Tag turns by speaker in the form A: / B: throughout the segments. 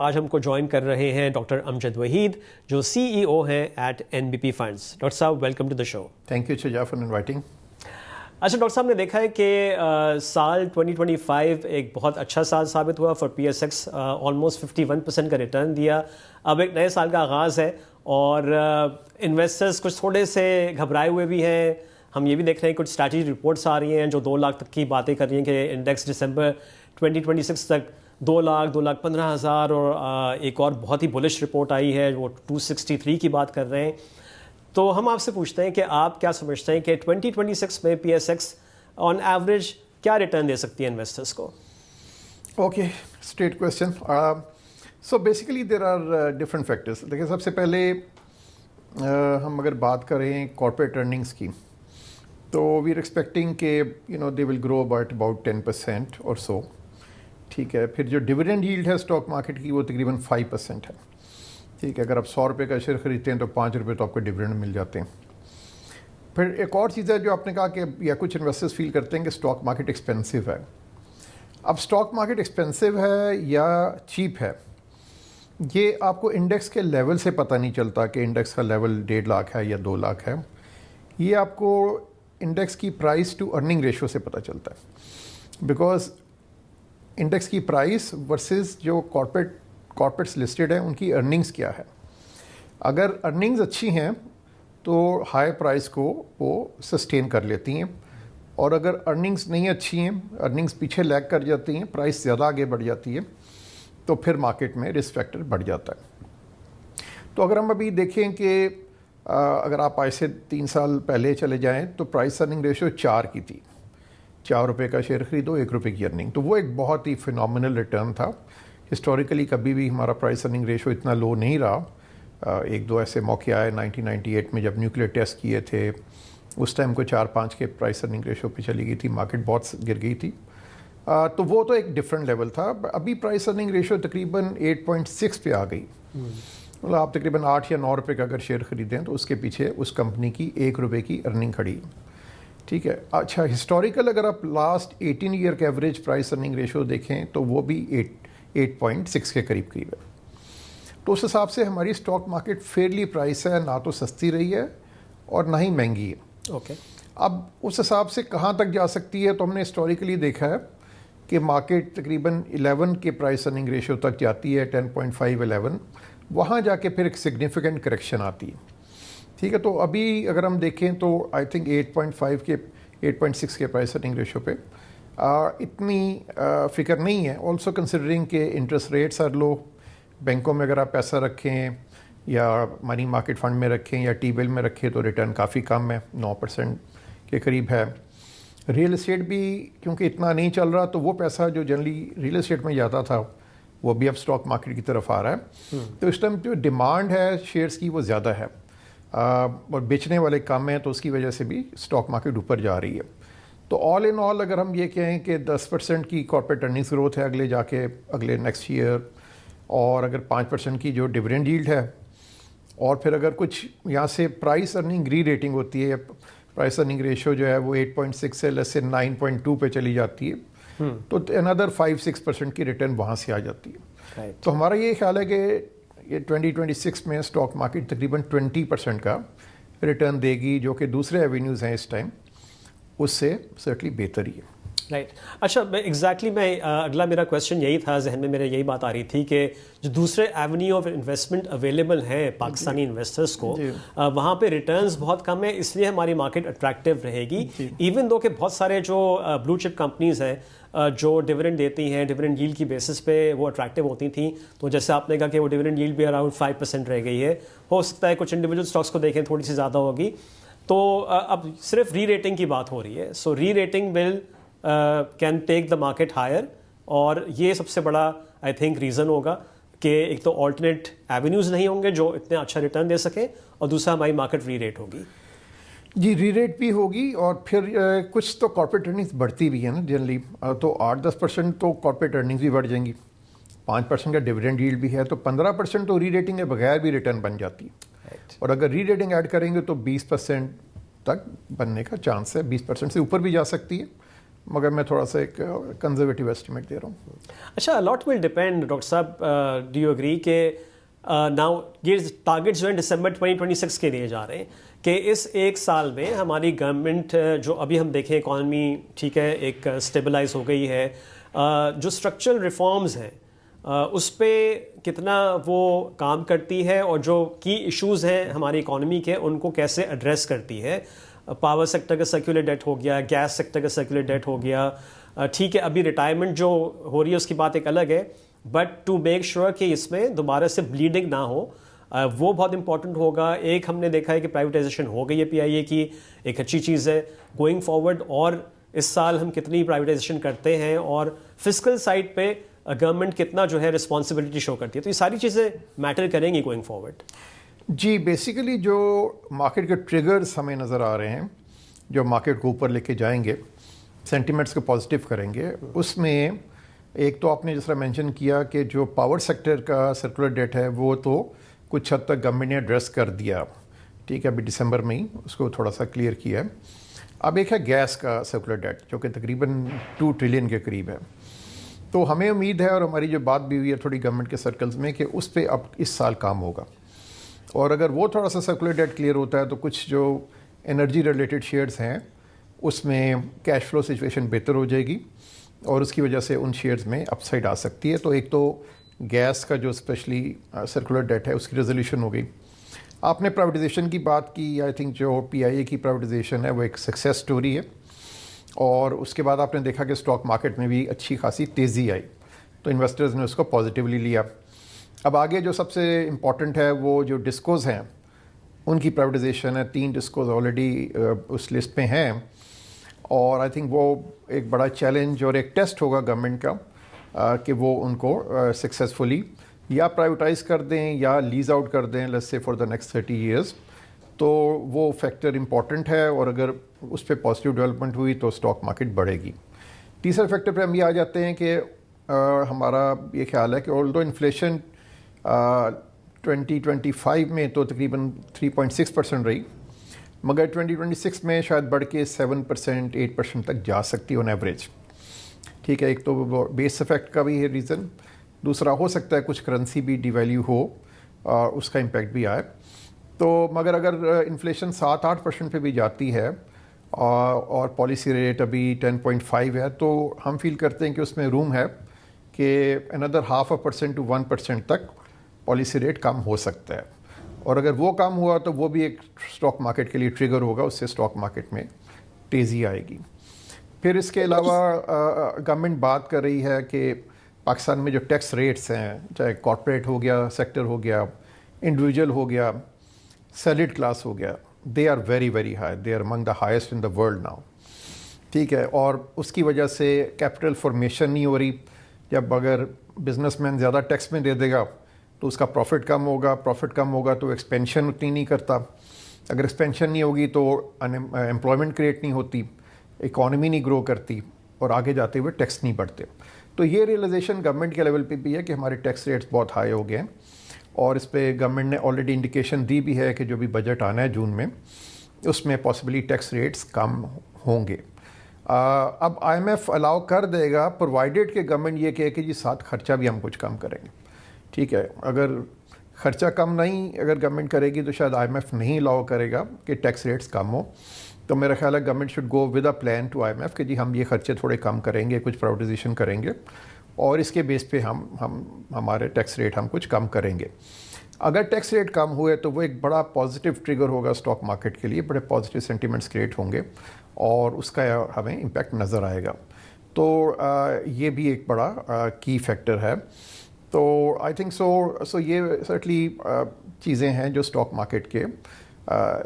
A: آج ہم کو جوائن کر رہے ہیں ڈاکٹر امجد وحید جو CEO ہیں ایٹ NBP فنڈس. ڈاکٹر صاحب welcome to the show.
B: Thank you Shuja for inviting.
A: اچھا ڈاکٹر صاحب نے دیکھا ہے کہ سال 2025 ایک بہت اچھا سال ثابت ہوا فار PSX. آلموسٹ 51% کا ریٹرن دیا. اب ایک نئے سال کا آغاز ہے اور انویسٹرز کچھ تھوڑے سے گھبرائے ہوئے بھی ہیں. ہم یہ بھی دیکھ رہے ہیں کچھ اسٹریٹجی رپورٹس آ رہی ہیں جو 2 لاکھ تک کی باتیں کر رہی ہیں کہ انڈیکس دسمبر 2026 تک 2,15,000 اور ایک اور بہت ہی بلش رپورٹ آئی ہے وہ 263 کی بات کر رہے ہیں. تو ہم آپ سے پوچھتے ہیں کہ آپ کیا سمجھتے ہیں کہ 2026 میں PSX آن ایوریج کیا ریٹرن دے سکتی ہے انویسٹرز کو؟
B: Okay, straight question. So basically there are different factors. دیکھیں سب سے پہلے ہم اگر بات کریں کارپوریٹ ارننگس کی تو وی آر ایکسپیکٹنگ کہ دے ول گرو اباؤٹ 10% اور سو. ٹھیک ہے. پھر جو ڈویڈنڈ ییلڈ ہے اسٹاک مارکیٹ کی وہ تقریباً 5% ہے. ٹھیک ہے. اگر آپ 100 روپے کا شیئر خریدتے ہیں تو 5 روپے تو آپ کو ڈویڈنڈ مل جاتے ہیں. پھر ایک اور چیز ہے جو آپ نے کہا کہ یا کچھ انویسٹرز فیل کرتے ہیں کہ اسٹاک مارکیٹ ایکسپینسو ہے. اب اسٹاک مارکیٹ ایکسپینسو ہے یا چیپ ہے یہ آپ کو انڈیکس کے لیول سے پتہ نہیں چلتا کہ انڈیکس کا لیول 1.5 لاکھ ہے یا 2 لاکھ ہے. یہ آپ کو انڈیکس کی پرائس ٹو ارننگ ریشو سے پتہ چلتا ہے. بیکاز انڈیکس کی پرائس ورسز جو کارپوریٹس لسٹڈ ہیں ان کی ارننگز کیا ہے. اگر ارننگز اچھی ہیں تو ہائی پرائس کو وہ سسٹین کر لیتی ہیں, اور اگر ارننگز نہیں اچھی ہیں, ارننگز پیچھے لیگ کر جاتی ہیں, پرائس زیادہ آگے بڑھ جاتی ہے تو پھر مارکیٹ میں رسک فیکٹر بڑھ جاتا ہے. تو اگر ہم ابھی دیکھیں کہ اگر آپ آج سے 3 سال پہلے چلے جائیں تو پرائس ارننگ ریشو 4 کی تھی. 4 روپے کا شیئر خریدو 1 روپے کی ارننگ, تو وہ ایک بہت ہی فینومینل ریٹرن تھا. ہسٹوریکلی کبھی بھی ہمارا پرائس ارننگ ریشو اتنا لو نہیں رہا. 1-2 ایسے موقع آئے 1998 میں جب نیوکلیئر ٹیسٹ کیے تھے, اس ٹائم کو 4-5 کے پرائس ارننگ ریشو پہ چلی گئی تھی, مارکیٹ بہت گر گئی تھی. تو وہ تو ایک ڈفرینٹ لیول تھا. ابھی پرائس ارننگ ریشو تقریباً 8.6 پہ آ گئی. مطلب آپ تقریباً 8 یا 9 روپے کا اگر شیئر خریدیں تو اس کے پیچھے اس کمپنی کی 1 روپے کی ارننگ کھڑی. ٹھیک ہے. اچھا, ہسٹوریکل اگر آپ لاسٹ 18 ایئر کا ایوریج پرائس ارننگ ریشو دیکھیں تو وہ بھی 8.6 کے قریب ہے. تو اس حساب سے ہماری اسٹاک مارکیٹ فیئرلی پرائس ہے, نہ تو سستی رہی ہے اور نہ ہی مہنگی ہے.
A: اوکے.
B: اب اس حساب سے کہاں تک جا سکتی ہے تو ہم نے ہسٹوریکلی دیکھا ہے کہ مارکیٹ تقریباً 11 کے پرائس ارننگ ریشو تک جاتی ہے, 10.5-11. وہاں جا کے پھر ایک سگنیفیکنٹ کریکشن آتی ہے. ٹھیک ہے. تو ابھی اگر ہم دیکھیں تو آئی تھنک 8.5 کے 8.6 کے پرائس ارننگ ریشو پہ اتنی فکر نہیں ہے. آلسو کنسیڈرنگ کہ انٹرسٹ ریٹس آر لو. بینکوں میں اگر آپ پیسہ رکھیں یا منی مارکیٹ فنڈ میں رکھیں یا ٹی بل میں رکھیں تو ریٹرن کافی کم ہے, 9% کے قریب ہے. ریئل اسٹیٹ بھی کیونکہ اتنا نہیں چل رہا تو وہ پیسہ جو جنرلی ریئل اسٹیٹ میں جاتا تھا وہ بھی اب اسٹاک مارکیٹ کی طرف آ رہا ہے. تو اس ٹائم جو ڈیمانڈ ہے شیئرس کی وہ زیادہ ہے اور بیچنے والے کم ہیں, تو اس کی وجہ سے بھی اسٹاک مارکیٹ اوپر جا رہی ہے. تو آل ان آل اگر ہم یہ کہیں کہ 10% کی کارپوریٹ ارننگز گروتھ ہے اگلے نیکسٹ ایئر, اور اگر 5% کی جو ڈویڈنڈ ییلڈ ہے, اور پھر اگر کچھ یہاں سے پرائس ارننگ ری ریٹنگ ہوتی ہے, پرائس ارننگ ریشو جو ہے وہ 8.6 سے لیس سے 9.2 پہ چلی جاتی ہے تو اندر 5-6% کی ریٹرن وہاں سے آ جاتی ہے. تو ہمارا یہ خیال ہے کہ یہ 2026 میں اسٹاک مارکیٹ تقریباً 20% کا ریٹرن دے گی, جو کہ دوسرے ایونیوز ہیں اس ٹائم اس سے سرٹلی بہتر ہی ہے.
A: رائٹ. اچھا, ایگزیکٹلی میں اگلا میرا کویشچن یہی تھا, ذہن میں میرے یہی بات آ رہی تھی کہ جو دوسرے ایونیو آف انویسٹمنٹ اویلیبل ہیں پاکستانی انویسٹرس کو, وہاں پہ ریٹرنز بہت کم ہیں, اس لیے ہماری مارکیٹ اٹریکٹیو رہے گی. ایون دو کہ بہت سارے جو بلو چپ کمپنیز ہیں جو ڈویڈنڈ دیتی ہیں, ڈویڈنڈ ییلڈ کی بیسس پہ وہ اٹریکٹیو ہوتی تھیں, تو جیسے آپ نے کہا کہ وہ ڈویڈنڈ ییلڈ بھی اراؤنڈ 5% رہ گئی ہے. ہو سکتا ہے کچھ انڈیویجول اسٹاکس کو دیکھیں تھوڑی سی زیادہ ہوگی. تو اب صرف ری ریٹنگ کی بات ہو رہی ہے. So rerating will can take the market higher, اور یہ سب سے بڑا آئی تھنک ریزن ہوگا کہ ایک تو آلٹرنیٹ ایونیوز نہیں ہوں گے جو اتنے اچھا ریٹرن دے سکیں, اور دوسرا ہماری مارکیٹ ری ریٹ ہوگی.
B: جی, ری ریٹ بھی ہوگی, اور پھر کچھ تو کارپوریٹ ارننگز بڑھتی بھی ہیں نا جنرلی, تو 8-10% تو کارپوریٹ ارننگز بھی بڑھ جائیں گی. 5% کا ڈویڈنڈ ییلڈ بھی ہے, تو 15% تو ری ریٹنگ کے بغیر بھی ریٹرن بن جاتی ہے. اور اگر ری ریٹنگ ایڈ کریں گے تو 20% تک بننے کا چانس ہے. 20% سے اوپر بھی جا سکتی ہے, مگر میں تھوڑا سا ایک کنزرویٹیو ایسٹیمیٹ دے رہا ہوں.
A: اچھا, لاٹ ول ڈیپینڈ ڈاکٹر صاحب, ڈو یو اگری کہ ناؤ یہ ٹارگیٹس جو ہیں دسمبر 2026 کے لیے جا رہے ہیں کہ اس ایک سال میں ہماری گورنمنٹ جو ابھی ہم دیکھیں اکانومی ٹھیک ہے ایک اسٹیبلائز ہو گئی ہے, جو اسٹرکچرل ریفارمز ہیں اس پہ کتنا وہ کام کرتی ہے اور جو کی ایشوز ہیں ہماری اکانومی کے ان کو کیسے ایڈریس کرتی ہے. پاور سیکٹر کا سرکولر ڈیٹ ہو گیا, گیس سیکٹر کا سرکولر ڈیٹ ہو گیا, ٹھیک ہے ابھی ریٹائرمنٹ جو ہو رہی ہے اس کی بات ایک الگ ہے, بٹ ٹو میک شیور کہ اس میں دوبارہ سے بلیڈنگ نہ ہو وہ بہت امپورٹنٹ ہوگا. ایک ہم نے دیکھا ہے کہ پرائیویٹائزیشن ہو گئی ہے پی آئی اے کی, ایک اچھی چیز ہے. گوئنگ فارورڈ اور اس سال ہم کتنی پرائیویٹائزیشن کرتے ہیں اور فسکل سائڈ پہ گورنمنٹ کتنا جو ہے رسپانسبلٹی شو کرتی ہے, تو یہ ساری چیزیں میٹر کریں گی گوئنگ فارورڈ.
B: جی, بیسیکلی جو مارکیٹ کے ٹریگرز ہمیں نظر آ رہے ہیں جو مارکیٹ کو اوپر لے کے جائیں گے, سینٹیمنٹس کو پازیٹیو کریں گے, اس میں ایک تو آپ نے جس طرح مینشن کیا کہ جو پاور سیکٹر کا سرکولر ڈیٹ ہے وہ تو کچھ حد تک گورنمنٹ نے ایڈریس کر دیا, ٹھیک ہے, ابھی دسمبر میں ہی اس کو تھوڑا سا کلیئر کیا ہے. اب ایک ہے گیس کا سرکولر ڈیٹ جو کہ تقریباً 2 ٹریلین کے قریب ہے. تو ہمیں امید ہے اور ہماری جو بات بھی ہوئی ہے تھوڑی گورنمنٹ کے سرکلز میں کہ اس پہ اب اس سال کام ہوگا, اور اگر وہ تھوڑا سا سرکولر ڈیٹ کلیئر ہوتا ہے تو کچھ جو انرجی ریلیٹڈ شیئرز ہیں اس میں کیش فلو سچویشن بہتر ہو جائے گی اور اس کی وجہ سے ان شیئرز میں اپ سائڈ آ سکتی ہے. تو ایک تو گیس کا جو اسپیشلی سرکولر ڈیٹ ہے اس کی ریزولیوشن ہو گئی. آپ نے پرائیویٹائزیشن کی بات کی, آئی تھنک جو پی آئی اے کی پرائیویٹائزیشن ہے وہ ایک سکسیس سٹوری ہے, اور اس کے بعد آپ نے دیکھا کہ اسٹاک مارکیٹ میں بھی اچھی خاصی تیزی آئی تو انویسٹرز نے اس کو پازیٹیولی لیا. اب آگے جو سب سے امپورٹنٹ ہے وہ جو ڈسکوز ہیں ان کی پرائیویٹائزیشن ہے. 3 ڈسکوز آلریڈی اس لسٹ پہ ہیں, اور آئی تھنک وہ ایک بڑا چیلنج اور ایک ٹیسٹ ہوگا گورنمنٹ کا کہ وہ ان کو سکسیزفلی یا پرائیویٹائز کر دیں یا لیز آؤٹ کر دیں let's say for the next 30 years. تو وہ فیکٹر امپورٹنٹ ہے, اور اگر اس پہ پازیٹیو ڈیولپمنٹ ہوئی تو اسٹاک مارکیٹ بڑھے گی. تیسرے فیکٹر پہ ہم یہ آ جاتے ہیں کہ ہمارا یہ خیال ہے کہ آلدو انفلیشن 2025 میں تو تقریباً 3.6% رہی, مگر 2026 میں شاید بڑھ کے 7% 8% تک جا سکتی آن ایوریج, ٹھیک ہے. ایک تو بیس افیکٹ کا بھی ہے ریزن, دوسرا ہو سکتا ہے کچھ کرنسی بھی ڈی ویلیو ہو اس کا امپیکٹ بھی آئے. تو مگر اگر انفلیشن 7-8% پہ بھی جاتی ہے اور پالیسی ریٹ ابھی 10.5 ہے تو ہم فیل کرتے ہیں کہ اس میں روم ہے کہ اندر 0.5% to 1% تک پالیسی ریٹ کم ہو سکتا ہے, اور اگر وہ کم ہوا تو وہ بھی ایک اسٹاک مارکیٹ کے لیے ٹریگر ہوگا, اس سے اسٹاک مارکیٹ میں تیزی آئے گی. پھر اس کے علاوہ گورنمنٹ بات کر رہی ہے کہ پاکستان میں جو ٹیکس ریٹس ہیں, چاہے کارپوریٹ ہو گیا, سیکٹر ہو گیا, انڈیویجول ہو گیا, سیلڈ کلاس ہو گیا, they are very very high, they are among the highest in the world now, ٹھیک ہے. اور اس کی وجہ سے کیپٹل فارمیشن نہیں ہو رہی. جب اگر بزنس مین زیادہ ٹیکس میں دے دے گا تو اس کا پروفٹ کم ہوگا, پروفٹ کم ہوگا تو ایکسپینشن اتنی نہیں کرتا, اگر ایکسپینشن نہیں ہوگی تو امپلائمنٹ کریٹ نہیں ہوتی, اکانومی نہیں گرو کرتی, اور آگے جاتے ہوئے ٹیکس نہیں بڑھتے. تو یہ ریئلائزیشن گورنمنٹ کے لیول پہ بھی ہے کہ ہمارے ٹیکس ریٹس بہت ہائی ہو گئے ہیں, اور اس پہ گورنمنٹ نے آلریڈی انڈیکیشن دی بھی ہے کہ جو بھی بجٹ آنا ہے جون میں اس میں پاسبلی ٹیکس ریٹس کم ہوں گے. اب آئی ایم ایف الاؤ کر دے گا پرووائڈیڈ کہ گورنمنٹ یہ کہے کہ جی ساتھ خرچہ بھی ہم کچھ کم کریں گے, ٹھیک ہے. اگر خرچہ کم نہیں اگر گورنمنٹ کرے گی تو شاید آئی ایم ایف نہیں الاؤ کرے گا کہ ٹیکس ریٹس کم ہو. تو میرا خیال ہے government should go with a plan to I M F کہ جی ہم یہ خرچے تھوڑے کم کریں گے, کچھ پرائیویٹائزیشن کریں گے, اور اس کے بیس پہ ہمارے ٹیکس ریٹ ہم کچھ کم کریں گے. اگر ٹیکس ریٹ کم ہوئے تو وہ ایک بڑا پازیٹیو ٹریگر ہوگا اسٹاک مارکیٹ کے لیے, بڑے پازیٹیو سینٹیمنٹس کریٹ ہوں گے اور اس کا ہمیں امپیکٹ نظر آئے گا. تو یہ بھی ایک بڑا کی فیکٹر ہے. تو آئی تھنک سو یہ سرٹلی چیزیں ہیں جو اسٹاک مارکیٹ کے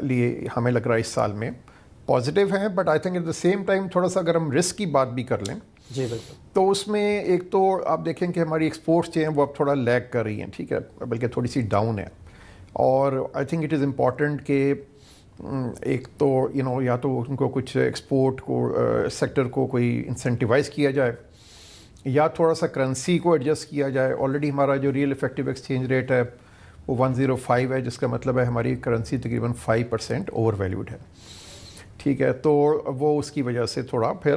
B: لیے ہمیں لگ رہا ہے اس سال میں پازیٹیو ہیں. But I think at the same time تھوڑا سا اگر ہم رسک کی بات بھی کر لیں
A: جی بالکل, تو
B: اس میں ایک تو آپ دیکھیں کہ ہماری ایکسپورٹس جو ہیں وہ اب تھوڑا لیگ کر رہی ہیں, ٹھیک ہے, بلکہ تھوڑی سی ڈاؤن ہے. اور I think it is important کہ ایک تو یا تو ان کو کچھ ایکسپورٹ کو سیکٹر کو کوئی انسینٹیوائز کیا جائے, یا تھوڑا سا کرنسی کو ایڈجسٹ کیا جائے. آلریڈی ہمارا جو ریئل افیکٹو ایکسچینج ریٹ ہے وہ 105 ہے, جس کا مطلب ہے ہماری کرنسی تقریباً 5% اوور ویلیوڈ ہے, ٹھیک ہے. تو وہ اس کی وجہ سے تھوڑا پھر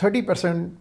B: 30%